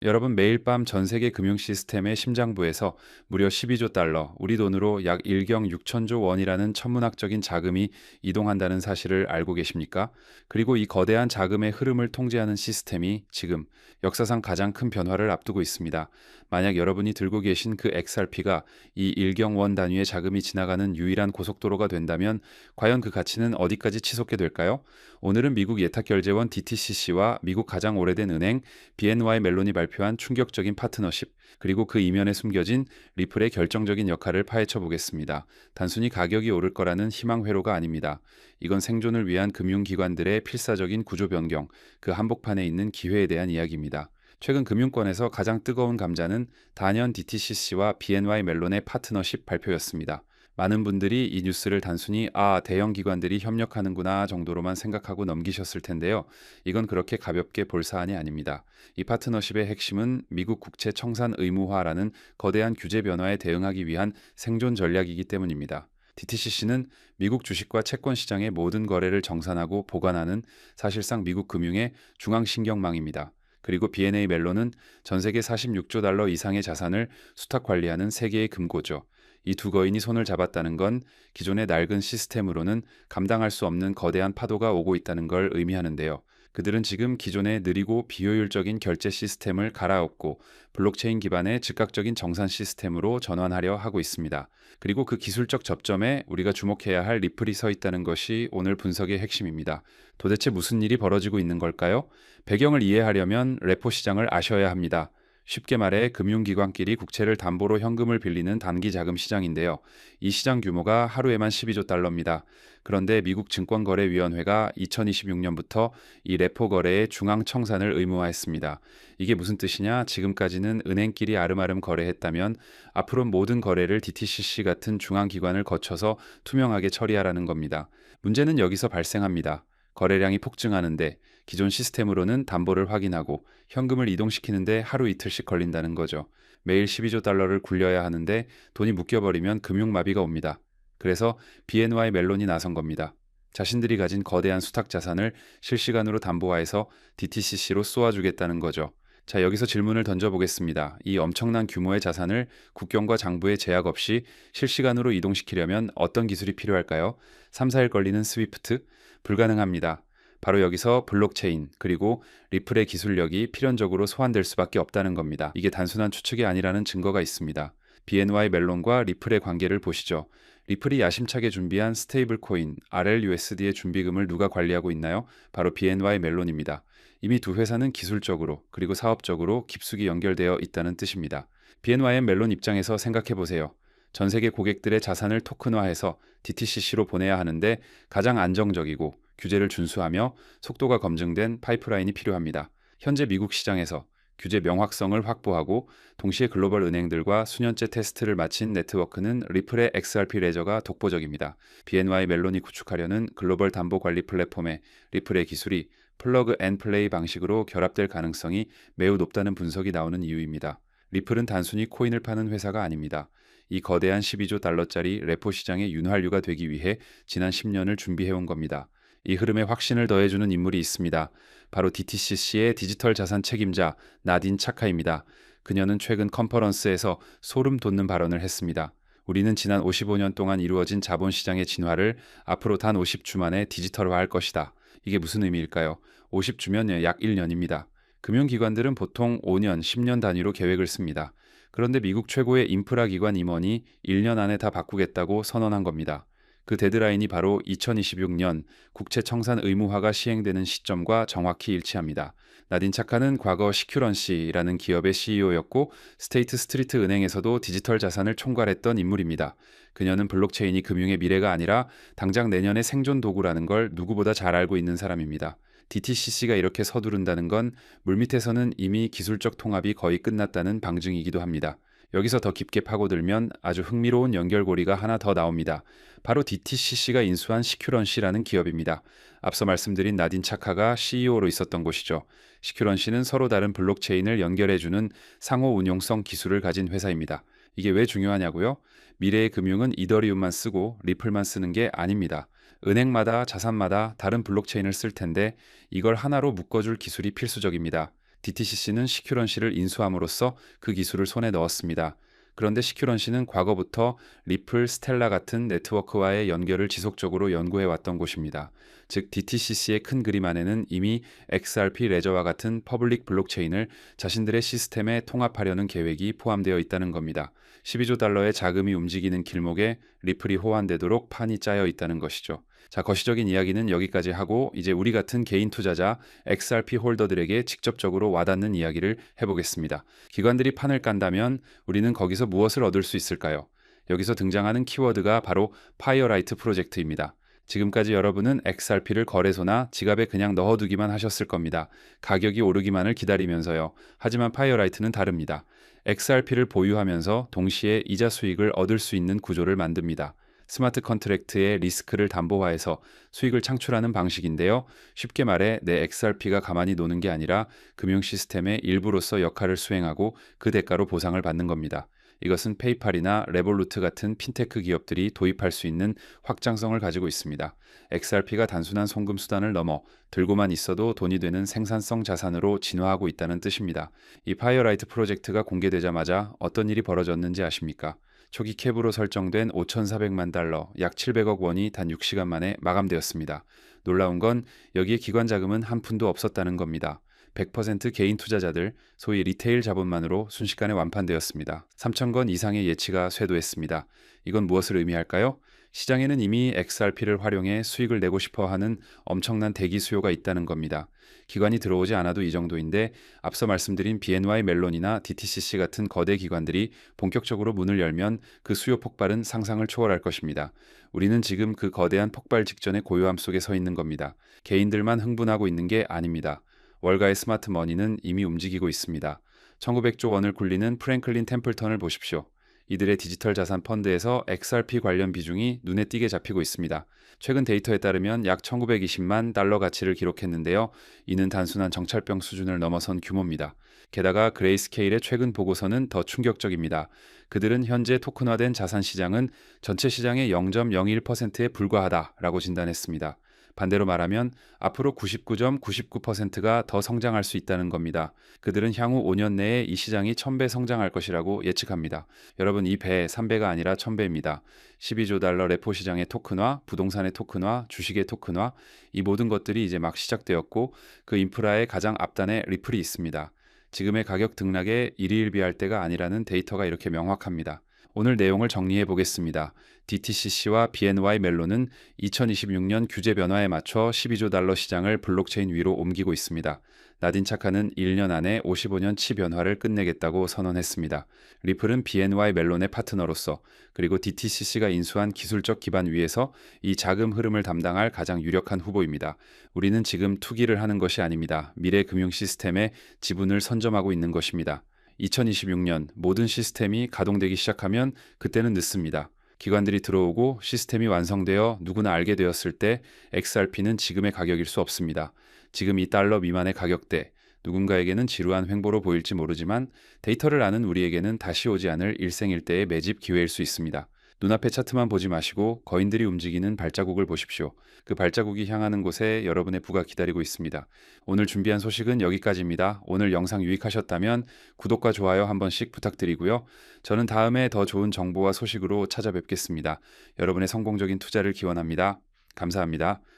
여러분, 매일 밤 전 세계 금융 시스템의 심장부에서 무려 12조 달러, 우리 돈으로 약 1경 6천조 원이라는 천문학적인 자금이 이동한다는 사실을 알고 계십니까? 그리고 이 거대한 자금의 흐름을 통제하는 시스템이 지금 역사상 가장 큰 변화를 앞두고 있습니다. 만약 여러분이 들고 계신 그 XRP가 이 1경 원 단위의 자금이 지나가는 유일한 고속도로가 된다면 과연 그 가치는 어디까지 치솟게 될까요? 오늘은 미국 예탁결제원 DTCC와 미국 가장 오래된 은행 BNY 멜론이 발표한 충격적인 파트너십, 그리고 그 이면에 숨겨진 리플의 결정적인 역할을 파헤쳐 보겠습니다. 단순히 가격이 오를 거라는 희망 회로가 아닙니다. 이건 생존을 위한 금융기관들의 필사적인 구조 변경, 그 한복판에 있는 기회에 대한 이야기입니다. 최근 금융권에서 가장 뜨거운 감자는 단연 DTCC와 BNY 멜론의 파트너십 발표였습니다. 많은 분들이 이 뉴스를 단순히 대형 기관들이 협력하는구나 정도로만 생각하고 넘기셨을 텐데요. 이건 그렇게 가볍게 볼 사안이 아닙니다. 이 파트너십의 핵심은 미국 국채 청산 의무화라는 거대한 규제 변화에 대응하기 위한 생존 전략이기 때문입니다. DTCC는 미국 주식과 채권 시장의 모든 거래를 정산하고 보관하는 사실상 미국 금융의 중앙신경망입니다. 그리고 B&A 멜론은 전 세계 46조 달러 이상의 자산을 수탁 관리하는 세계의 금고죠. 이 두 거인이 손을 잡았다는 건 기존의 낡은 시스템으로는 감당할 수 없는 거대한 파도가 오고 있다는 걸 의미하는데요. 그들은 지금 기존의 느리고 비효율적인 결제 시스템을 갈아엎고 블록체인 기반의 즉각적인 정산 시스템으로 전환하려 하고 있습니다. 그리고 그 기술적 접점에 우리가 주목해야 할 리플이 서 있다는 것이 오늘 분석의 핵심입니다. 도대체 무슨 일이 벌어지고 있는 걸까요? 배경을 이해하려면 레포 시장을 아셔야 합니다. 쉽게 말해 금융기관끼리 국채를 담보로 현금을 빌리는 단기 자금 시장인데요. 이 시장 규모가 하루에만 12조 달러입니다. 그런데 미국 증권거래위원회가 2026년부터 이 레포 거래의 중앙 청산을 의무화했습니다. 이게 무슨 뜻이냐? 지금까지는 은행끼리 아름아름 거래했다면 앞으로 모든 거래를 DTCC 같은 중앙기관을 거쳐서 투명하게 처리하라는 겁니다. 문제는 여기서 발생합니다. 거래량이 폭증하는데 기존 시스템으로는 담보를 확인하고 현금을 이동시키는데 하루 이틀씩 걸린다는 거죠. 매일 12조 달러를 굴려야 하는데 돈이 묶여버리면 금융마비가 옵니다. 그래서 BNY 멜론이 나선 겁니다. 자신들이 가진 거대한 수탁 자산을 실시간으로 담보화해서 DTCC로 쏘아주겠다는 거죠. 자, 여기서 질문을 던져보겠습니다. 이 엄청난 규모의 자산을 국경과 장부의 제약 없이 실시간으로 이동시키려면 어떤 기술이 필요할까요? 3, 4일 걸리는 스위프트? 불가능합니다. 바로 여기서 블록체인 그리고 리플의 기술력이 필연적으로 소환될 수밖에 없다는 겁니다. 이게 단순한 추측이 아니라는 증거가 있습니다. BNY 멜론과 리플의 관계를 보시죠. 리플이 야심차게 준비한 스테이블 코인 RLUSD의 준비금을 누가 관리하고 있나요? 바로 BNY 멜론입니다. 이미 두 회사는 기술적으로 그리고 사업적으로 깊숙이 연결되어 있다는 뜻입니다. BNY 멜론 입장에서 생각해 보세요. 전 세계 고객들의 자산을 토큰화해서 DTCC로 보내야 하는데 가장 안정적이고 규제를 준수하며 속도가 검증된 파이프라인이 필요합니다. 현재 미국 시장에서 규제 명확성을 확보하고 동시에 글로벌 은행들과 수년째 테스트를 마친 네트워크는 리플의 XRP 레저가 독보적입니다. BNY 멜론이 구축하려는 글로벌 담보 관리 플랫폼에 리플의 기술이 플러그 앤 플레이 방식으로 결합될 가능성이 매우 높다는 분석이 나오는 이유입니다. 리플은 단순히 코인을 파는 회사가 아닙니다. 이 거대한 12조 달러짜리 레포 시장의 윤활유가 되기 위해 지난 10년을 준비해온 겁니다. 이 흐름에 확신을 더해주는 인물이 있습니다. 바로 DTCC의 디지털 자산 책임자 나딘 차카입니다. 그녀는 최근 컨퍼런스에서 소름 돋는 발언을 했습니다. 우리는 지난 55년 동안 이루어진 자본시장의 진화를 앞으로 단 50주 만에 디지털화할 것이다. 이게 무슨 의미일까요? 50주면 약 1년입니다. 금융기관들은 보통 5년, 10년 단위로 계획을 씁니다. 그런데 미국 최고의 인프라 기관 임원이 1년 안에 다 바꾸겠다고 선언한 겁니다. 그 데드라인이 바로 2026년 국채 청산 의무화가 시행되는 시점과 정확히 일치합니다. 나딘 차카는 과거 시큐런시라는 기업의 CEO였고 스테이트 스트리트 은행에서도 디지털 자산을 총괄했던 인물입니다. 그녀는 블록체인이 금융의 미래가 아니라 당장 내년의 생존 도구라는 걸 누구보다 잘 알고 있는 사람입니다. DTCC가 이렇게 서두른다는 건 물밑에서는 이미 기술적 통합이 거의 끝났다는 방증이기도 합니다. 여기서 더 깊게 파고들면 아주 흥미로운 연결고리가 하나 더 나옵니다. 바로 DTCC가 인수한 시큐런시라는 기업입니다. 앞서 말씀드린 나딘 차카가 CEO로 있었던 곳이죠. 시큐런시는 서로 다른 블록체인을 연결해주는 상호 운용성 기술을 가진 회사입니다. 이게 왜 중요하냐고요? 미래의 금융은 이더리움만 쓰고 리플만 쓰는 게 아닙니다. 은행마다 자산마다 다른 블록체인을 쓸 텐데 이걸 하나로 묶어줄 기술이 필수적입니다. DTCC는 시큐런시를 인수함으로써 그 기술을 손에 넣었습니다. 그런데 시큐런시는 과거부터 리플, 스텔라 같은 네트워크와의 연결을 지속적으로 연구해 왔던 곳입니다. 즉 DTCC의 큰 그림 안에는 이미 XRP 레저와 같은 퍼블릭 블록체인을 자신들의 시스템에 통합하려는 계획이 포함되어 있다는 겁니다. 12조 달러의 자금이 움직이는 길목에 리플이 호환되도록 판이 짜여 있다는 것이죠. 자, 거시적인 이야기는 여기까지 하고 이제 우리 같은 개인 투자자 XRP 홀더들에게 직접적으로 와닿는 이야기를 해보겠습니다. 기관들이 판을 깐다면 우리는 거기서 무엇을 얻을 수 있을까요? 여기서 등장하는 키워드가 바로 파이어라이트 프로젝트입니다. 지금까지 여러분은 XRP를 거래소나 지갑에 그냥 넣어두기만 하셨을 겁니다. 가격이 오르기만을 기다리면서요. 하지만 파이어라이트는 다릅니다. XRP를 보유하면서 동시에 이자 수익을 얻을 수 있는 구조를 만듭니다. 스마트 컨트랙트의 리스크를 담보화해서 수익을 창출하는 방식인데요. 쉽게 말해 내 XRP가 가만히 노는 게 아니라 금융 시스템의 일부로서 역할을 수행하고 그 대가로 보상을 받는 겁니다. 이것은 페이팔이나 레볼루트 같은 핀테크 기업들이 도입할 수 있는 확장성을 가지고 있습니다. XRP가 단순한 송금 수단을 넘어 들고만 있어도 돈이 되는 생산성 자산으로 진화하고 있다는 뜻입니다. 이 파이어라이트 프로젝트가 공개되자마자 어떤 일이 벌어졌는지 아십니까? 초기 캡으로 설정된 5,400만 달러, 약 700억 원이 단 6시간 만에 마감되었습니다. 놀라운 건 여기에 기관 자금은 한 푼도 없었다는 겁니다. 100% 개인 투자자들, 소위 리테일 자본만으로 순식간에 완판되었습니다. 3천 건 이상의 예치가 쇄도했습니다. 이건 무엇을 의미할까요? 시장에는 이미 XRP를 활용해 수익을 내고 싶어 하는 엄청난 대기 수요가 있다는 겁니다. 기관이 들어오지 않아도 이 정도인데 앞서 말씀드린 BNY 멜론이나 DTCC 같은 거대 기관들이 본격적으로 문을 열면 그 수요 폭발은 상상을 초월할 것입니다. 우리는 지금 그 거대한 폭발 직전의 고요함 속에 서 있는 겁니다. 개인들만 흥분하고 있는 게 아닙니다. 월가의 스마트 머니는 이미 움직이고 있습니다. 1900조 원을 굴리는 프랭클린 템플턴을 보십시오. 이들의 디지털 자산 펀드에서 XRP 관련 비중이 눈에 띄게 잡히고 있습니다. 최근 데이터에 따르면 약 1920만 달러 가치를 기록했는데요. 이는 단순한 정찰병 수준을 넘어선 규모입니다. 게다가 그레이스케일의 최근 보고서는 더 충격적입니다. 그들은 현재 토큰화된 자산 시장은 전체 시장의 0.01%에 불과하다라고 진단했습니다. 반대로 말하면 앞으로 99.99%가 더 성장할 수 있다는 겁니다. 그들은 향후 5년 내에 이 시장이 1000배 성장할 것이라고 예측합니다. 여러분 이 배 3배가 아니라 1000배입니다. 12조 달러 레포 시장의 토큰화, 부동산의 토큰화, 주식의 토큰화 이 모든 것들이 이제 막 시작되었고 그 인프라의 가장 앞단에 리플이 있습니다. 지금의 가격 등락에 일희일비할 때가 아니라는 데이터가 이렇게 명확합니다. 오늘 내용을 정리해 보겠습니다. DTCC와 BNY 멜론은 2026년 규제 변화에 맞춰 12조 달러 시장을 블록체인 위로 옮기고 있습니다. 나딘 차카는 1년 안에 55년 치 변화를 끝내겠다고 선언했습니다. 리플은 BNY 멜론의 파트너로서 그리고 DTCC가 인수한 기술적 기반 위에서 이 자금 흐름을 담당할 가장 유력한 후보입니다. 우리는 지금 투기를 하는 것이 아닙니다. 미래 금융 시스템에 지분을 선점하고 있는 것입니다. 2026년 모든 시스템이 가동되기 시작하면 그때는 늦습니다. 기관들이 들어오고 시스템이 완성되어 누구나 알게 되었을 때 XRP는 지금의 가격일 수 없습니다. 지금 이 달러 미만의 가격대, 누군가에게는 지루한 횡보로 보일지 모르지만 데이터를 아는 우리에게는 다시 오지 않을 일생일대의 매집 기회일 수 있습니다. 눈앞의 차트만 보지 마시고 거인들이 움직이는 발자국을 보십시오. 그 발자국이 향하는 곳에 여러분의 부가 기다리고 있습니다. 오늘 준비한 소식은 여기까지입니다. 오늘 영상 유익하셨다면 구독과 좋아요 한 번씩 부탁드리고요. 저는 다음에 더 좋은 정보와 소식으로 찾아뵙겠습니다. 여러분의 성공적인 투자를 기원합니다. 감사합니다.